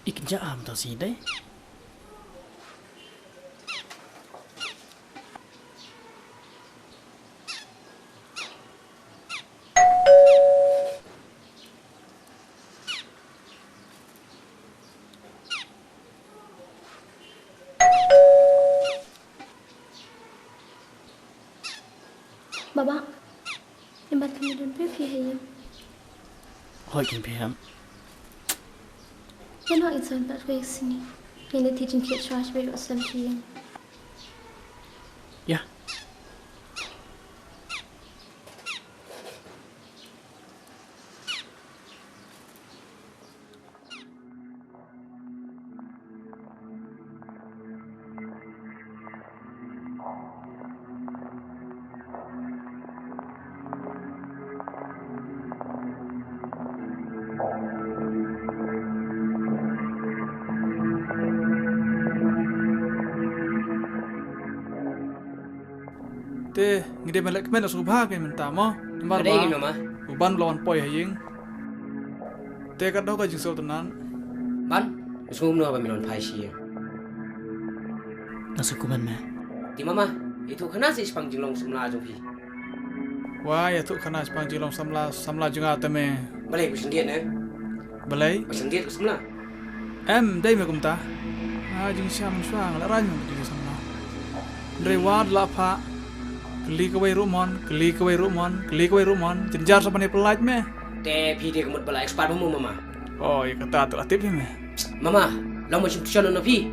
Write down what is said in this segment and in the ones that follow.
Ikan am tau si deh. Baba, imbat kami dan PHI. Hoi Kyntiew. Yan ang isang batway sini. Yan ang teaching kit charge by Rostam Syiem. Ya. Te, ngide melek kemen asu bahag men tamo. Nembar Ada ingin mama. Uban lawan poi haying. Te kat dau ka jing sol tenan. Ban, usung no ba milon PHI. Nasukuman me. Di mama, itu kena si sepang jinglong semula jong pi. Wah, ya tu kana spang jilong samla junga teme. Balai ku sendiri ne. Balai. Ku sendiri ku semula. Dai me kumta. Jing syam syang la ran jing samla. Reward la pha. Keli kawai rumon, keli kawai rumon, keli kawai rumon. Jenjar sapane pelaj me. Te pi dia kemut balai expert mu mama. Oh, ya kata tu atip me. Mama, lau macam tu no pi.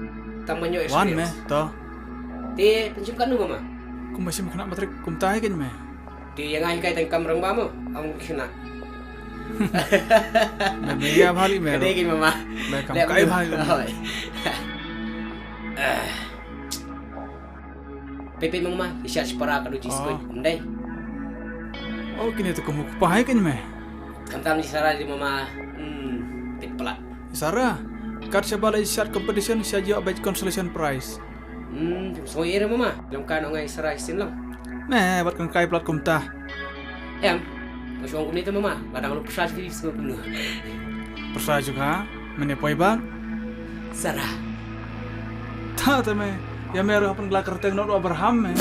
Tang manyo Wan me, experience. to. Te pencim kanu mama. Kum masih kena matrik kumta kan me. Te yang ai kai tang kamrang ba mo. Ang kena. Me ya bhali me. Kade gin mama. Me kam kai bhali. Pepe mama, isya separa kadu jiskoi. Ndai. Oh, kini tu kamu kupahay kan me. Kantam di sara di mama. Pit pelat. Sarah, kat sebala shot competition saja abad consolation prize. So ira mama. Lam kan ngai sara isin lang. Me, buat kan kai plat kumta. Em, masuk aku ni tu mama. Kadang lu pesat di semua penuh. Persa juga, menepoi bang. Sarah. Ta me. Ya meru apan gelakar teng not Abraham me.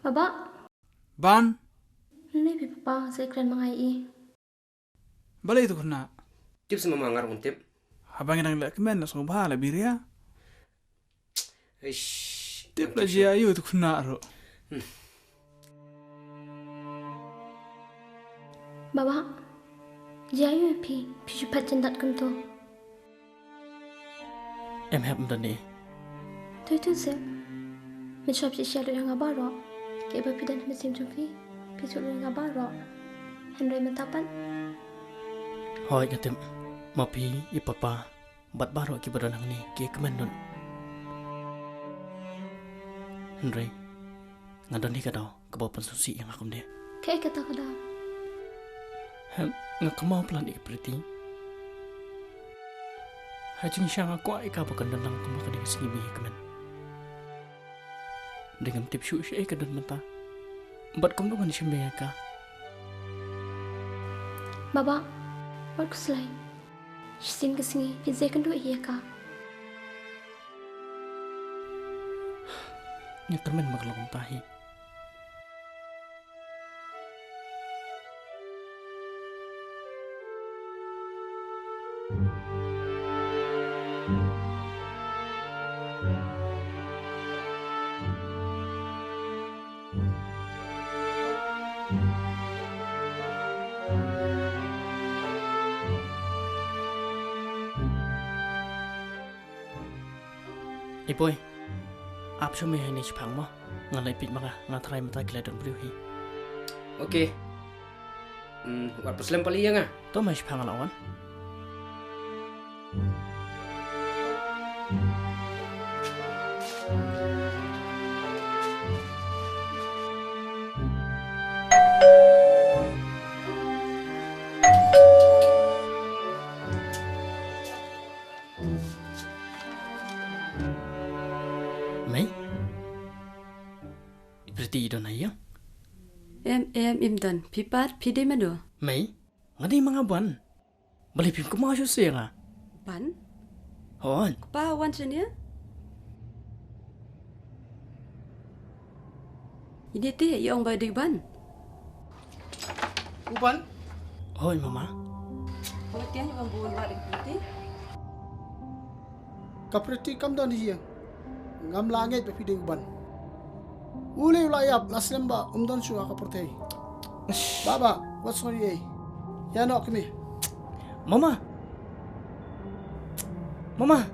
Baba, Ban, ini pi papa saya keren mengai. balai itu kena. Tips mama ngarung tip. Abang yang lek men so bahala biria. Ish. Tip la jia ayu itu kena ro. Baba, jayu pi cepat cendat kem tu. Em hep mdani. Tu sih. Mencop si siapa yang ngabaro. Kayak bapi dan mesin jumpi. Pisul yang ngabaro. Henry mentapan. Hoi Kyntiew. Mapi ipapa. Bat baro ki badanang ni ki kemen nun. Henry. Ngadan ni kadau kebawa pensusi yang aku dia. Kayak kata kada. Ngakamau pelan ikriti. Hajing syang aku ai ka bakan danang kumaka di sini bi kemen. Dengan tip syuk syai ka dan mata. Bat kum dengan syembe ka. Baba, what kuslai? Sin kesini, pizza kan dua iya ka. Nya kemen maglong tahi. Boy, apa sih meh ini cepang mah? Ngalai pit maka ngatrai mata kila dan beriuhi. Okey. Wat Muslim pali yang ah. To mai phang lawan. Mai. Berarti idon ayang. Im dan pipat pide mado. Mai. Ngadi mga ban. Bali pim ko mga siya nga. Ban? Hon. Pa wan ya? Ini teh yang baik ban. Upan? Hon mama. Pengertian yang buat baik putih. Kapriti kam dan hiya. Ngam langit pe piding ban. Ule ulayap laslemba umdan shu akaportei. Baba, what's on ye? Ya nok me. Mama. Mama.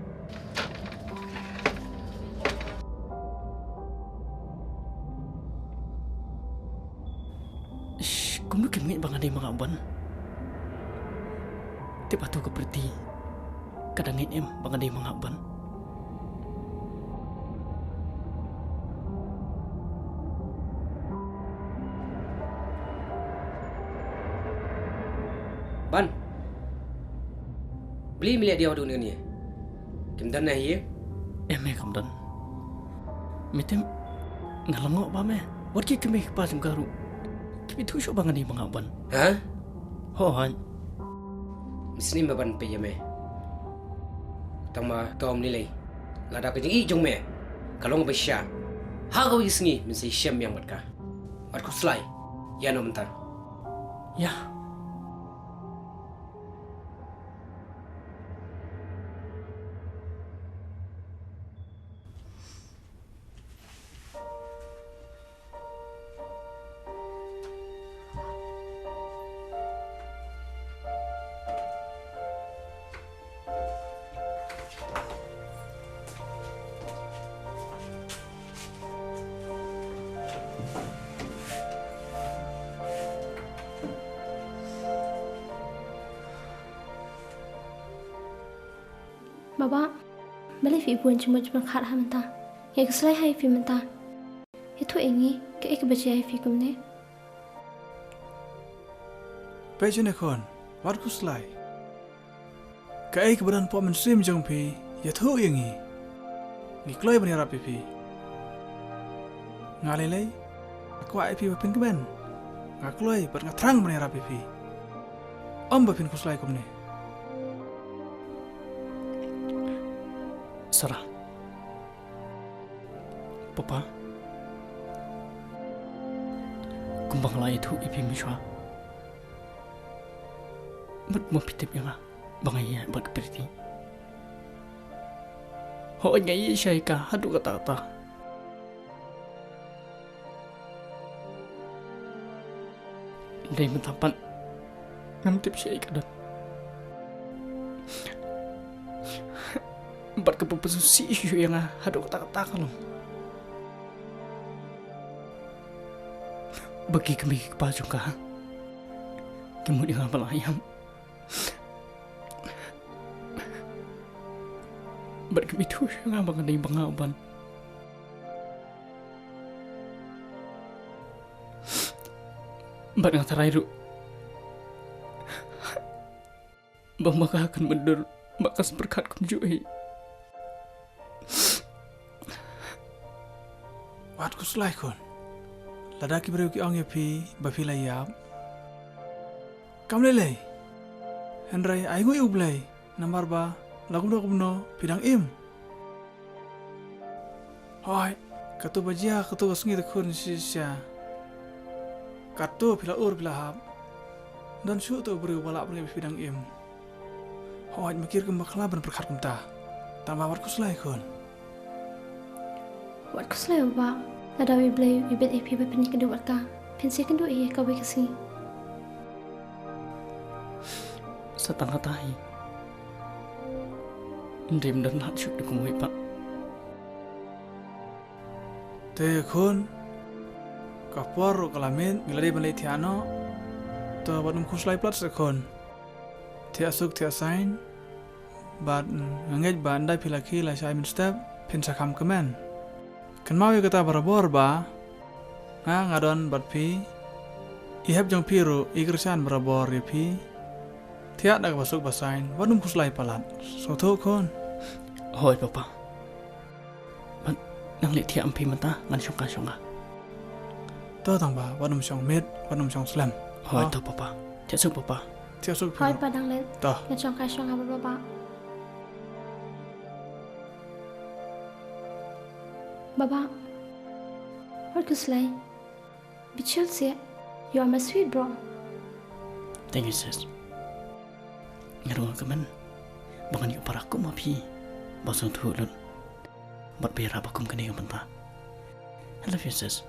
Kung nukim ngit bang ada mga ban. Tiap tu keperti. Kadang ngit bang ada mga ban. Ban. Beli milik dia waktu ni. Kimdan na hiye? Kamdan. Mitem ngalangok ba me? Wat ki kemi pa jum garu. Kimi tu syo bang ada mga ban. Ha? Hon. Misni maban pe yame. Tama tom nilai. Lada ke jing jong me. Kalong ba sya. Ha go isngi min si Syiem yang mat ka. Wat ko slai. Ya no mentar. Ya. Baba, balik fi buan cuma khat ha menta. Ya keselai hai fi menta. Itu ingi ke ek baca hai fi kumne. Pejene kon, wat ku slai. Kai kebadan po men sim jong pi, ya thu yangi. Ngi kloi bani rapi pi. Ngalelei, aku ai pi pin keban. Ngakloi bat ngatrang bani rapi pi. Om bapin ku slai kumne. Sarah. Papa. Kumbang lai tu ipi miswa. Mat mo pitip yang bangaya bat keperti. Ho ngai syai ka hadu kata-kata. Dai mentapan. Ngam tip syai kadan. Bat kepepesusi isu yang hadu kata-kata kalau. Bagi kami kepajung kah? Kemudian apa ayam? Bat kami tu yang abang ada bangaban. Bat yang terakhir. Bang maka akan mendur bakas berkat kumjui. Wat ku slai kon. Ladaki beri ki ong pi bafi layap. Kam lele. Henry ai ngui ublai nambar ba lagu no pidang im. Hoi, katu bajia katu kasngi de kun sisya. Katu pila ur pila hab. Dan syu tu beri balak beri pidang im. Hoi mikir ke makla ben perkat kumta. Tambah wat ku slai kon. Wat ku slai ba? Nada wi blai wi bet epi ba penik kedua ka. Pensi kedua ka wi kasi. Setengah tahi. Ndim dan lat syuk de kumui pak. Te kon kapor kalamin gila dia balai tiano to badum kuslai plat sekon tia suk tia sign bad ngej bandai pilaki la Syiem step pin sakam kemen kan mau kata barabor ba ngadon bad pi ihab jong piru igrsan barabor ya pi tia dak basuk basain badum kuslai palat so to kon hoi papa ban nang le tia ampi mata ngan syong ka to tang ba badum syong met badum syong slam hoi to papa tia suk papa tia suk Hoi piru padang len. to Ngachong ka syong aba baba. Baba. What kuslay? Bichul se. You are my sweet bro. thank you sis ngarung kemen bangan yu paraku ma pi basung thu lut bat bera bakum kani ka manta I love you sis